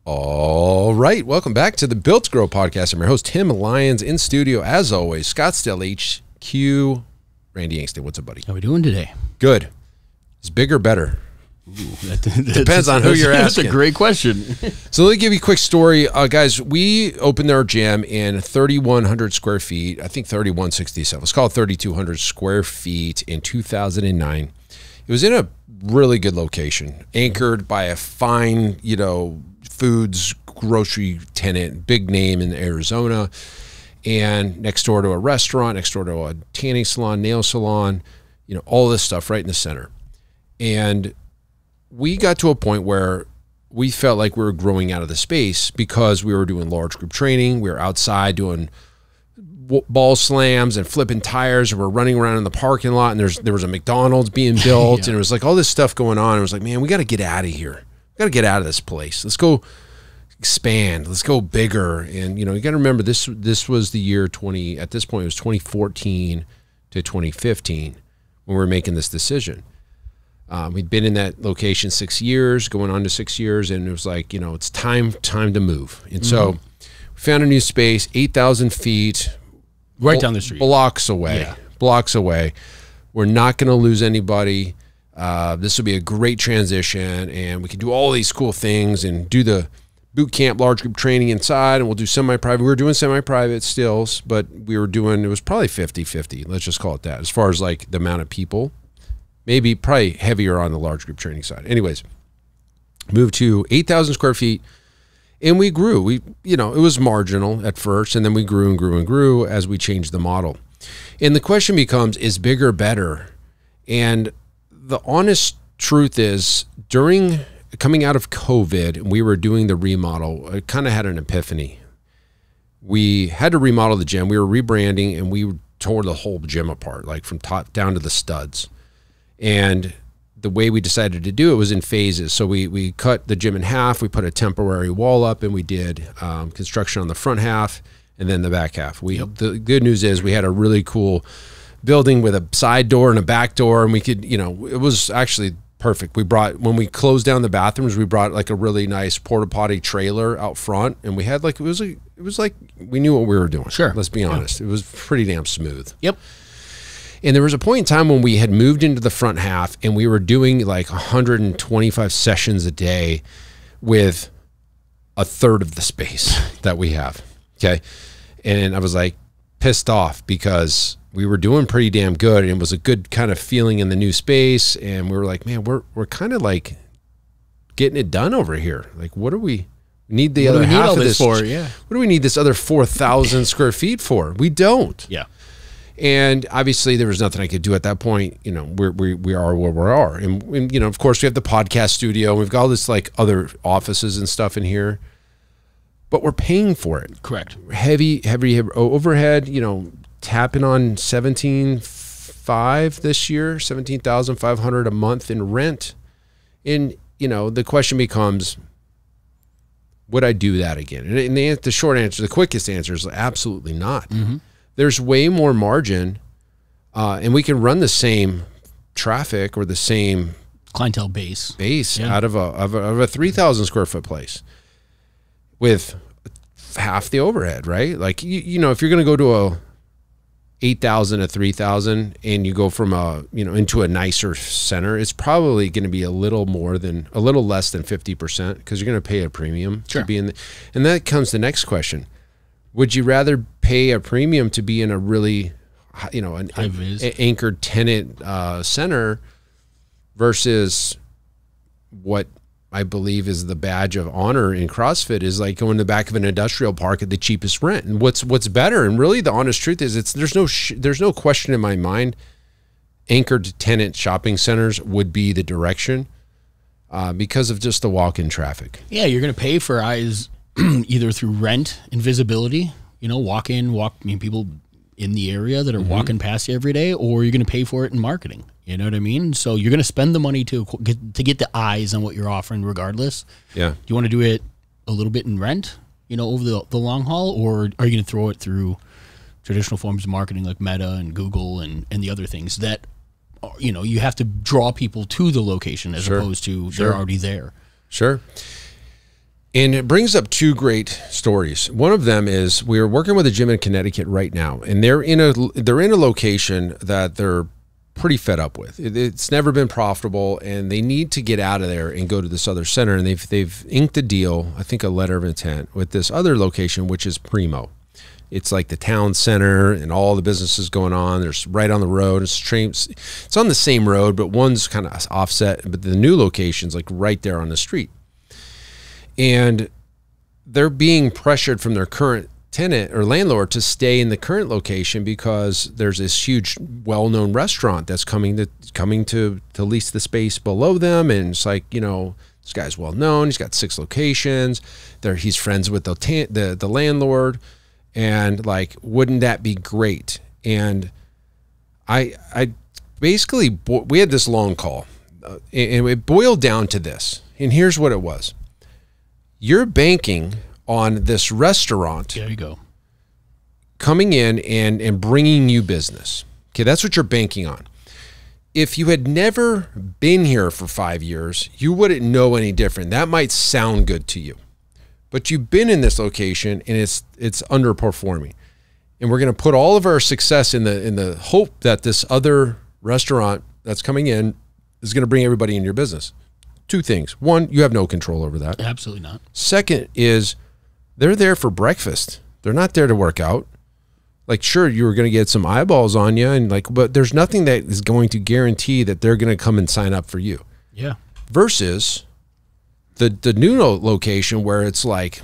All right, welcome back to the Built to Grow podcast. I'm your host, Tim Lyons, in studio, as always, Scottsdale HQ, Randy Angston. What's up, buddy? How are we doing today? Good. Is bigger better? Ooh, Depends on who you're asking. That's a great question. So let me give you a quick story. Guys, we opened our gym in 3,100 square feet, I think 3,167. Let's call it 3,200 square feet in 2009. It was in a really good location, anchored by a fine, foods grocery tenant, big name in Arizona, and next door to a restaurant, next door to a tanning salon, nail salon, all this stuff right in the center. And we got to a point where we felt like we were growing out of the space because we were doing large group training. We were outside doing ball slams and flipping tires, and we're running around in the parking lot, and there was a McDonald's being built, and it was like all this stuff going on. It was like, man, we got to get out of here. We got to get out of this place. Let's go expand. Let's go bigger. And you got to remember this was the year at this point it was 2014 to 2015 when we were making this decision. We'd been in that location 6 years, going on to 6 years, and it was like, it's time to move. And so we found a new space, 8,000 feet, right down the street, blocks away. We're not going to lose anybody. This will be a great transition, and we can do all these cool things and do the boot camp, large group training inside, and we'll do semi-private. We were doing semi-private stills, but it was probably 50-50. Let's just call it that. As far as like the amount of people, maybe probably heavier on the large group training side. Anyways, moved to 8,000 square feet, and we grew. It was marginal at first, and then we grew and grew and grew as we changed the model. And the question becomes, is bigger better? And the honest truth is, during coming out of COVID, and we were doing the remodel, I kind of had an epiphany. We had to remodel the gym. We were rebranding, and we tore the whole gym apart, like from top down to the studs. And the way we decided to do it was in phases. So we cut the gym in half. We put a temporary wall up, and we did construction on the front half and then the back half. The good news is we had a really cool building with a side door and a back door, and we could, it was actually perfect. When we closed down the bathrooms, we brought like a really nice porta potty trailer out front, and we had like, it was like we knew what we were doing. Sure. Let's be honest. It was pretty damn smooth. Yep. And there was a point in time when we had moved into the front half, and we were doing like 125 sessions a day with a third of the space that we have. Okay. And I was like pissed off because we were doing pretty damn good, and it was a good kind of feeling in the new space. And we were like, man, we're kind of like getting it done over here. Like, what do we need the other half of this for? Yeah. What do we need this other 4,000 square feet for? We don't. Yeah. And obviously there was nothing I could do at that point. We are where we are. And of course we have the podcast studio. We've got all this like other offices and stuff in here, but we're paying for it. Correct. Heavy overhead, tapping on 17.5 this year, 17,500 a month in rent. And, the question becomes, would I do that again? And the short answer, the quickest answer is absolutely not. Mm-hmm. There's way more margin, and we can run the same traffic or the same clientele base out of a 3,000 square foot place with half the overhead, right? Like, if you're going to go to a 8,000 to 3,000 and you go from into a nicer center, it's probably going to be a little less than 50% because you're going to pay a premium to be in and that comes the next question. Would you rather pay a premium to be in a really, an anchored tenant center versus what I believe is the badge of honor in CrossFit is like going to the back of an industrial park at the cheapest rent? And what's better? And really, the honest truth is, there's no question in my mind. Anchored tenant shopping centers would be the direction because of just the walk-in traffic. Yeah, you're going to pay for eyes. Either through rent and visibility, people in the area that are walking past you every day, or you're going to pay for it in marketing. You know what I mean? So you're going to spend the money to get the eyes on what you're offering regardless. Yeah. Do you want to do it a little bit in rent, over the long haul, or are you going to throw it through traditional forms of marketing like Meta and Google and the other things that, you have to draw people to the location as opposed to they're already there? Sure. And it brings up two great stories. One of them is we're working with a gym in Connecticut right now, and they're in a location that they're pretty fed up with. It's never been profitable, and they need to get out of there and go to this other center. And they've inked a deal, I think a letter of intent, with this other location, which is Primo. It's like the town center and all the businesses going on. There's right on the road. It's on the same road, but one's kind of offset. But the new location's like right there on the street. And they're being pressured from their current tenant or landlord to stay in the current location because there's this huge well-known restaurant that's coming to lease the space below them. And it's like, you know, this guy's well-known. He's got 6 locations. He's friends with the landlord. And like, wouldn't that be great? And I basically, we had this long call and it boiled down to this. And here's what it was. You're banking on this restaurant there you go. coming in and bringing you business. Okay, that's what you're banking on. If you had never been here for 5 years, you wouldn't know any different. That might sound good to you. But you've been in this location and it's underperforming. And we're going to put all of our success in the hope that this other restaurant that's coming in is going to bring everybody in your business. 2 things. One, you have no control over that. Absolutely not. Second is they're there for breakfast. They're not there to work out. Like, sure, you're going to get some eyeballs on you, and like, but there's nothing that is going to guarantee that they're going to come and sign up for you. Yeah. Versus the new location where it's like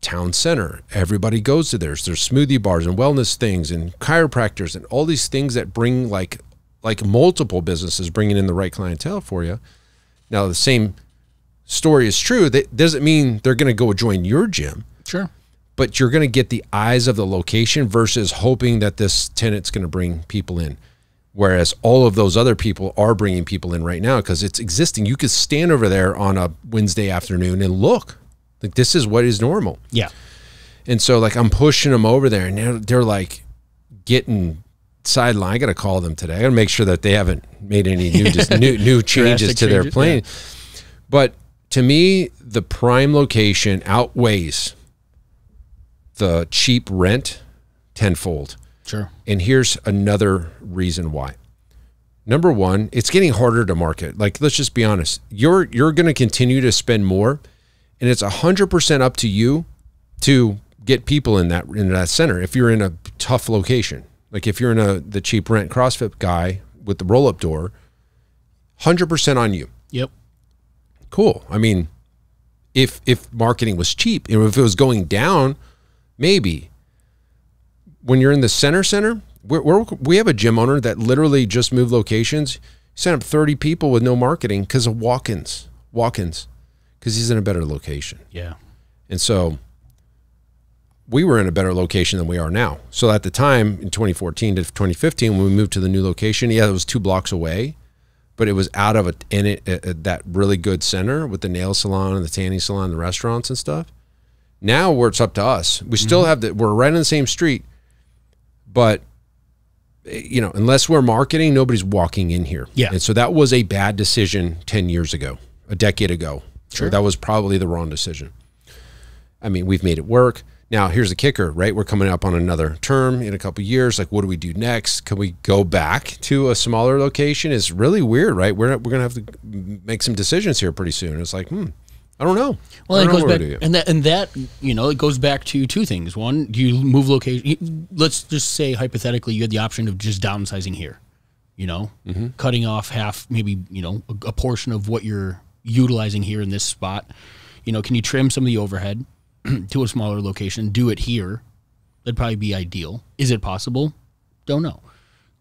town center. Everybody goes to theirs. There's smoothie bars and wellness things and chiropractors and all these things that bring like multiple businesses bringing in the right clientele for you. Now, the same story is true. That doesn't mean they're going to go join your gym. Sure. But you're going to get the eyes of the location versus hoping that this tenant's going to bring people in. Whereas all of those other people are bringing people in right now because it's existing. You could stand over there on a Wednesday afternoon and look. Like, this is what is normal. Yeah. And so, like, I'm pushing them over there, and they're like getting sideline. I got to call them today. I got to make sure that they haven't made any new changes to their plan. Yeah. But to me, the prime location outweighs the cheap rent tenfold. Sure. And here's another reason why. Number one, it's getting harder to market. Like, let's just be honest. You're going to continue to spend more, and it's 100% up to you to get people in that center. If you're in a tough location. Like if you're in the cheap rent CrossFit guy with the roll-up door, 100% on you. Yep. Cool. I mean, if marketing was cheap, and if it was going down, maybe. When you're in the center, we have a gym owner that literally just moved locations. He sent up 30 people with no marketing because of walk-ins, because he's in a better location. Yeah. And so we were in a better location than we are now. So at the time, in 2014 to 2015, when we moved to the new location, yeah, it was 2 blocks away, but it was out of that really good center with the nail salon and the tanning salon, the restaurants and stuff. Now where it's up to us, we still have we're right on the same street, but you know, unless we're marketing, nobody's walking in here. Yeah. And so that was a bad decision 10 years ago, a decade ago. Sure. So that was probably the wrong decision. I mean, we've made it work. Now, here's the kicker, right? We're coming up on another term in a couple of years. Like, what do we do next? Can we go back to a smaller location? It's really weird, right? We're going to have to make some decisions here pretty soon. It's like, I don't know. Well, it goes back, and that you know, it goes back to 2 things. One, do you move location? Let's just say hypothetically, you had the option of just downsizing here, you know, cutting off half, maybe, you know, a portion of what you're utilizing here in this spot. You know, can you trim some of the overhead to a smaller location? Do it here. That'd probably be ideal. Is it possible? Don't know.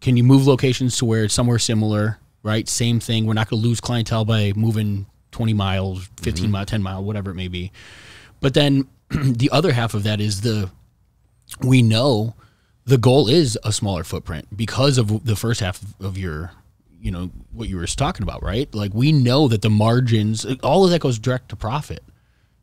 Can you move locations to where it's somewhere similar? Right, same thing. We're not going to lose clientele by moving 20 miles, 15 miles, 10 miles, whatever it may be. But then the other half of that is we know the goal is a smaller footprint because of the first half of your, you know, what you were talking about, right? Like, we know that the margins, all of that goes direct to profit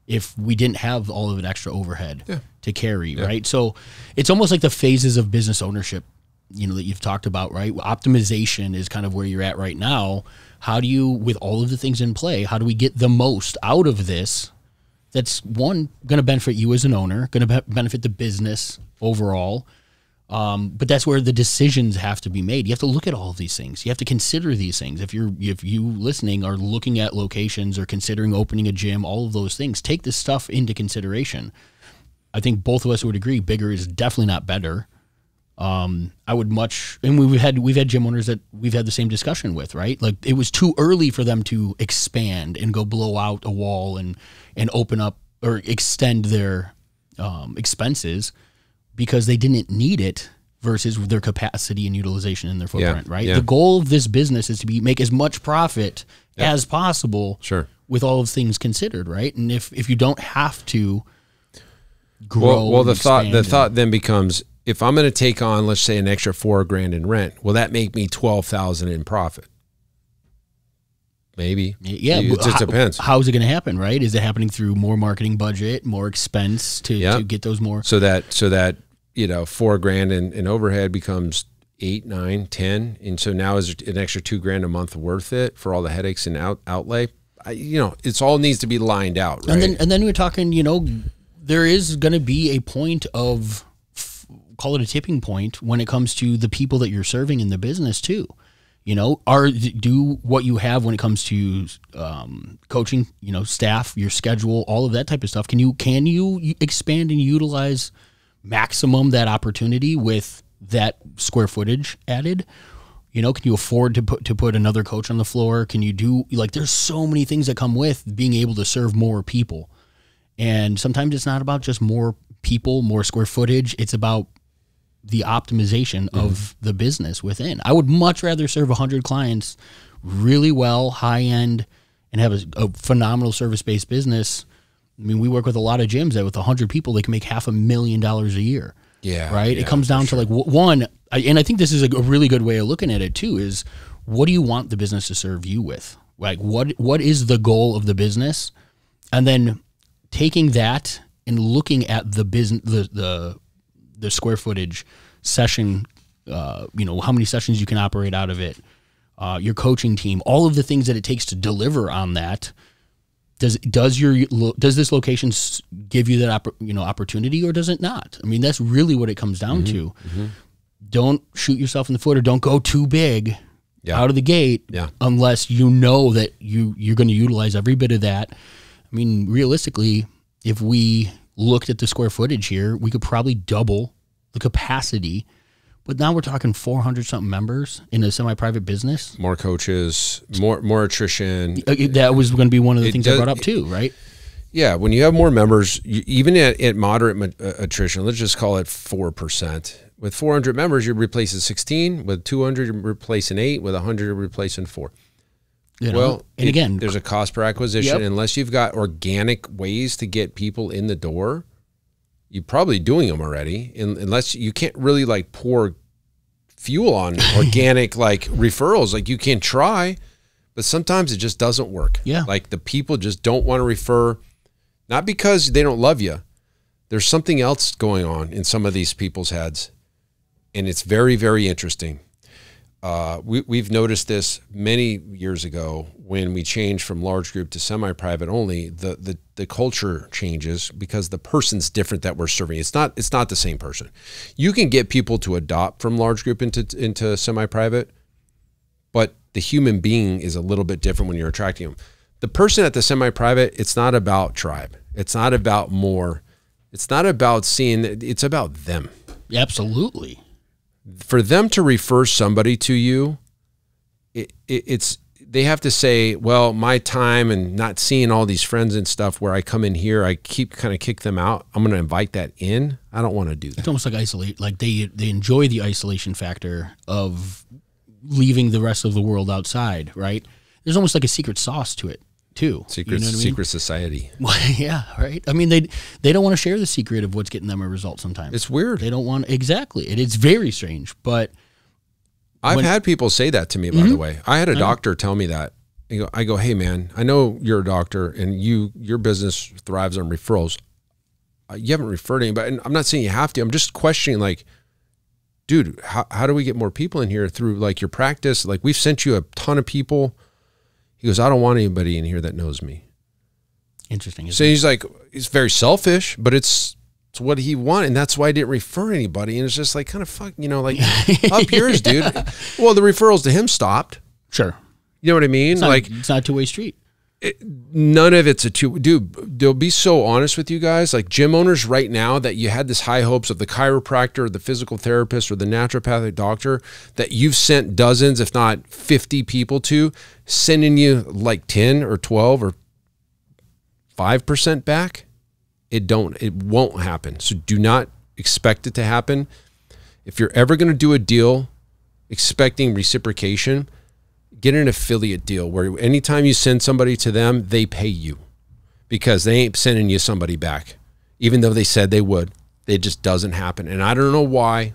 if we didn't have all of an extra overhead to carry, right? So it's almost like the phases of business ownership, you know, that you've talked about, right? Optimization is kind of where you're at right now. How do you, with all of the things in play, how do we get the most out of this that's one, going to benefit you as an owner, going to benefit the business overall. But that's where the decisions have to be made. You have to look at all of these things. You have to consider these things. If you listening are looking at locations or considering opening a gym, all of those things, take this stuff into consideration. I think both of us would agree bigger is definitely not better. I would much, and we've had gym owners that we've had the same discussion with, right? Like it was too early for them to expand and go blow out a wall and open up or extend their expenses because they didn't need it versus their capacity and utilization in their footprint, right? Yeah. The goal of this business is to make as much profit as possible with all of things considered, right? And if you don't have to grow, well the thought then becomes, if I'm going to take on, let's say, an extra $4,000 in rent, will that make me $12,000 in profit? Maybe. Yeah, it just depends. How is it going to happen, right? Is it happening through more marketing budget, more expense to get those more? So that $4,000 in overhead becomes 8, 9, 10, and so now is an extra $2,000 a month worth it for all the headaches and outlay? It's all needs to be lined out, right? And then we're talking, there is going to be a point of, call it a tipping point when it comes to the people that you're serving in the business too. Do what you have when it comes to coaching, staff, your schedule, all of that type of stuff. Can you expand and utilize maximum that opportunity with that square footage added? Can you afford to put another coach on the floor? Can you do, there's so many things that come with being able to serve more people. And sometimes it's not about just more people, more square footage. It's about the optimization of the business within. I would much rather serve 100 clients really well, high end, and have a phenomenal service-based business. I mean, we work with a lot of gyms that with 100 people, they can make $500,000 a year. Yeah. Right. It comes down to and I think this is a really good way of looking at it too, is what do you want the business to serve you with? Like what is the goal of the business? And then taking that and looking at the business, the square footage session, how many sessions you can operate out of it, your coaching team, all of the things that it takes to deliver on that. Does this location give you that opportunity, or does it not? I mean, that's really what it comes down to. Don't shoot yourself in the foot, or don't go too big out of the gate unless you know that you're going to utilize every bit of that. I mean, realistically, if we looked at the square footage here, we could probably double the capacity. But now we're talking 400 something members in a semi-private business. More coaches, more attrition. That was going to be one of the things I brought up too, right? Yeah, when you have more members, even at moderate attrition, let's just call it 4%. With 400 members, you're replacing 16. With 200, you're replacing 8. With 100, you're replacing 4. And again, there's a cost per acquisition. Unless you've got organic ways to get people in the door, you're probably doing them already. Unless you can't really pour fuel on organic referrals. You can try, but sometimes it just doesn't work. Yeah, the people just don't want to refer, not because they don't love you. There's something else going on in some of these people's heads, and it's very, very interesting. We've noticed this many years ago when we changed from large group to semi-private only. The culture changes because the person's different that we're serving. It's not the same person. You can get people to adopt from large group into semi-private, but the human being is a little bit different when you're attracting them. The person at the semi-private, it's not about tribe. It's not about more. It's not about seeing. It's about them. Absolutely. For them to refer somebody to you, it's they have to say, well, my time and not seeing all these friends and stuff where I come in here, I kind of kick them out. I'm going to invite that in. I don't want to do that. It's almost like isolate. Like they enjoy the isolation factor of leaving the rest of the world outside, right? There's almost like a secret sauce to it too. Secret society. Well, yeah, right. I mean, they don't want to share the secret of what's getting them a result sometimes. It's weird. They don't want, exactly. It's very strange, but I've had people say that to me, by the way. I had a doctor tell me that. I go, hey man, I know you're a doctor and your business thrives on referrals. You haven't referred anybody. And I'm not saying you have to. I'm just questioning, dude, how do we get more people in here through your practice? We've sent you a ton of people. He goes, I don't want anybody in here that knows me. Interesting. So he's like, he's very selfish, but it's what he wanted, and that's why I didn't refer anybody. And it's just like, kind of fuck, you know, like up yours, dude. Well, the referrals to him stopped. Sure. You know what I mean? It's not a two-way street. None of it's a two. Dude, they'll be so honest with you guys. Like gym owners right now, that you had this high hopes of the chiropractor or the physical therapist or the naturopathic doctor that you've sent dozens, if not 50 people to, sending you like 10 or 12 or 5% back. It won't happen. So do not expect it to happen. If you're ever going to do a deal expecting reciprocation, get an affiliate deal where anytime you send somebody to them, they pay you, because they ain't sending you somebody back, even though they said they would. It just doesn't happen. And I don't know why.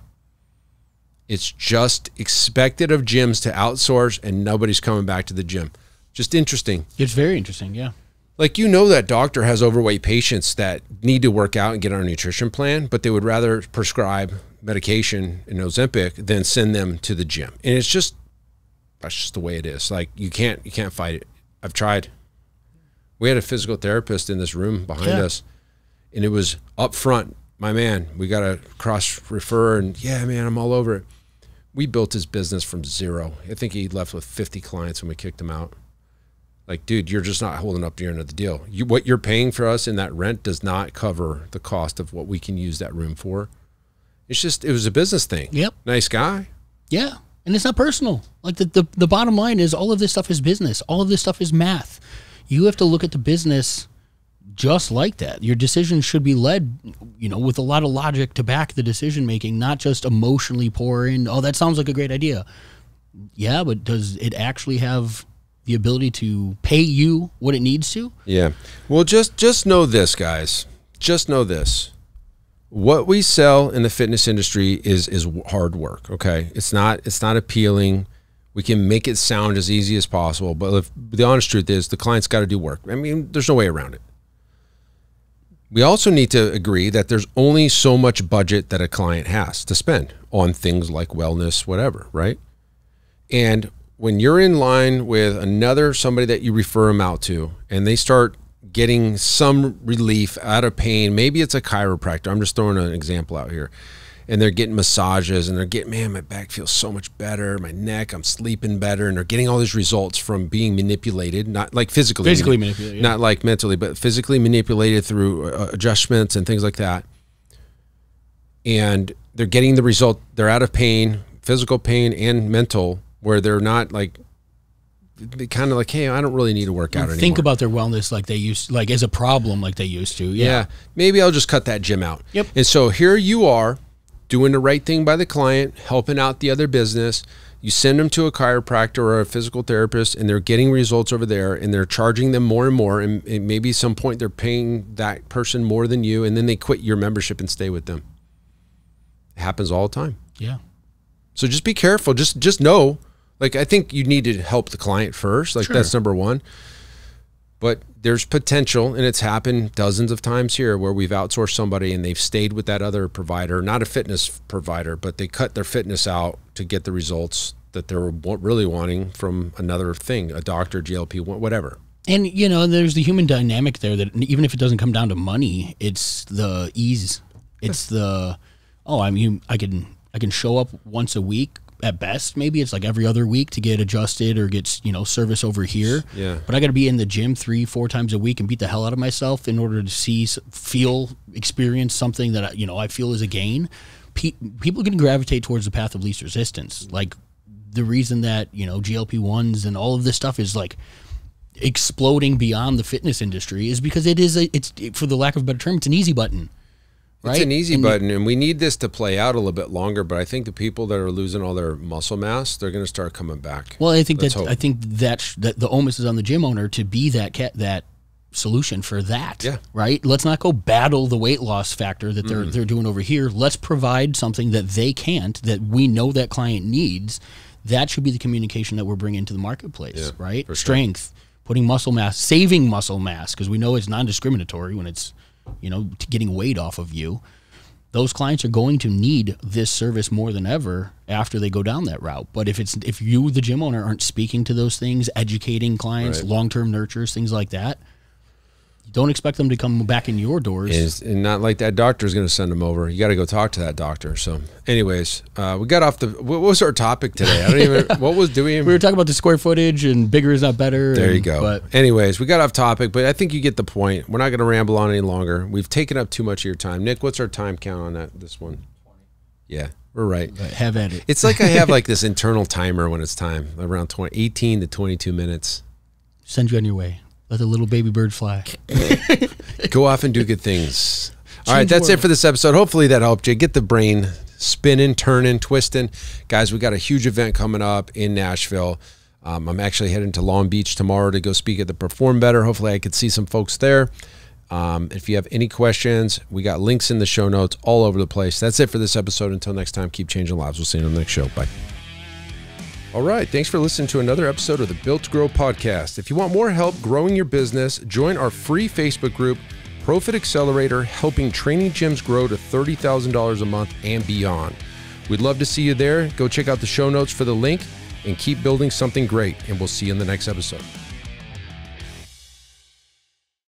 It's just expected of gyms to outsource, and nobody's coming back to the gym. Just interesting. It's very interesting, yeah. Like, you know, that doctor has overweight patients that need to work out and get on a nutrition plan, but they would rather prescribe medication in Ozempic than send them to the gym. And it's just, that's just the way it is. Like, you can't fight it. I've tried. We had a physical therapist in this room behind us, and it was up front. My man, we got to cross refer, and yeah, man, I'm all over it. We built his business from zero. I think he left with 50 clients when we kicked him out. Like, dude, you're just not holding up to your end of the deal. What you're paying for us in that rent does not cover the cost of what we can use that room for. It's just, it was a business thing. Yep. Nice guy. Yeah. And it's not personal. Like the bottom line is, all of this stuff is business. All of this stuff is math. You have to look at the business just like that. Your decisions should be led, you know, with a lot of logic to back the decision making, not just emotionally pour in, oh, that sounds like a great idea. Yeah, but does it actually have the ability to pay you what it needs to? Yeah. Well, just know this, guys. Just know this. What we sell in the fitness industry is hard work, okay? It's not appealing. We can make it sound as easy as possible, but if the honest truth is, the client's got to do work. I mean, there's no way around it. We also need to agree that there's only so much budget that a client has to spend on things like wellness, whatever, right? And when you're in line with somebody that you refer them out to, and they start getting some relief out of pain, maybe it's a chiropractor, I'm just throwing an example out here, and they're getting massages, and they're getting, man, my back feels so much better, my neck, I'm sleeping better, and they're getting all these results from being manipulated, not like physically manipulated, yeah. Not like mentally, but physically manipulated through adjustments and things like that. And they're getting the result, they're out of pain, physical pain and mental, where they're not like, kind of like, hey, I don't really need to work out anymore. Think about their wellness like they used, like as a problem like they used to. Yeah. Maybe I'll just cut that gym out. Yep. And so here you are doing the right thing by the client, helping out the other business. You send them to a chiropractor or a physical therapist, and they're getting results over there, and they're charging them more and more. And maybe at some point they're paying that person more than you, and then they quit your membership and stay with them. It happens all the time. Yeah. So just be careful. Just know. Like, I think you need to help the client first. Like, that's number one. But there's potential, and it's happened dozens of times here, where we've outsourced somebody and they've stayed with that other provider, not a fitness provider, but they cut their fitness out to get the results that they were really wanting from another thing, a doctor, GLP, whatever. And, you know, there's the human dynamic there that even if it doesn't come down to money, it's the ease. It's the, oh, I mean, I can show up once a week. At best, maybe it's like every other week to get adjusted or get, you know, service over here. Yeah. But I got to be in the gym 3-4 times a week and beat the hell out of myself in order to experience something that, you know, I feel is a gain. People can gravitate towards the path of least resistance. Like the reason that, you know, GLP-1s and all of this stuff is like exploding beyond the fitness industry is because it's for the lack of a better term, it's an easy button. Right? It's an easy button, and we need this to play out a little bit longer. But I think the people that are losing all their muscle mass, they're going to start coming back. Well, I think that the onus is on the gym owner to be that solution for that. Yeah. Right. Let's not go battle the weight loss factor that they're doing over here. Let's provide something that they can't, that we know that client needs. That should be the communication that we're bringing to the marketplace. Yeah, right. Strength, putting muscle mass, saving muscle mass, because we know it's non-discriminatory when it's, you know, getting weight off of you. Those clients are going to need this service more than ever after they go down that route. But if you, the gym owner, aren't speaking to those things, educating clients, long-term nurtures, things like that, don't expect them to come back in your doors. And not like that doctor is going to send them over. You got to go talk to that doctor. So anyways, we got off the, what was our topic today? I don't even, what was doing? We were talking about the square footage and bigger is not better. There you go. But anyways, we got off topic, but I think you get the point. We're not going to ramble on any longer. We've taken up too much of your time. Nick, what's our time count on this one? 20. Yeah, we're right. Have at it. It's like I have like this internal timer when it's time, around 18 to 22 minutes. Send you on your way. Let the little baby bird fly. Go off and do good things. All right, that's it for this episode. Hopefully that helped you. Get the brain spinning, turning, twisting. Guys, we got a huge event coming up in Nashville. I'm actually heading to Long Beach tomorrow to go speak at the Perform Better. Hopefully I could see some folks there. If you have any questions, we got links in the show notes all over the place. That's it for this episode. Until next time, keep changing lives. We'll see you on the next show. Bye. All right, thanks for listening to another episode of the Built to Grow podcast. If you want more help growing your business, join our free Facebook group, Profit Accelerator, helping training gyms grow to $30,000 a month and beyond. We'd love to see you there. Go check out the show notes for the link and keep building something great, and we'll see you in the next episode.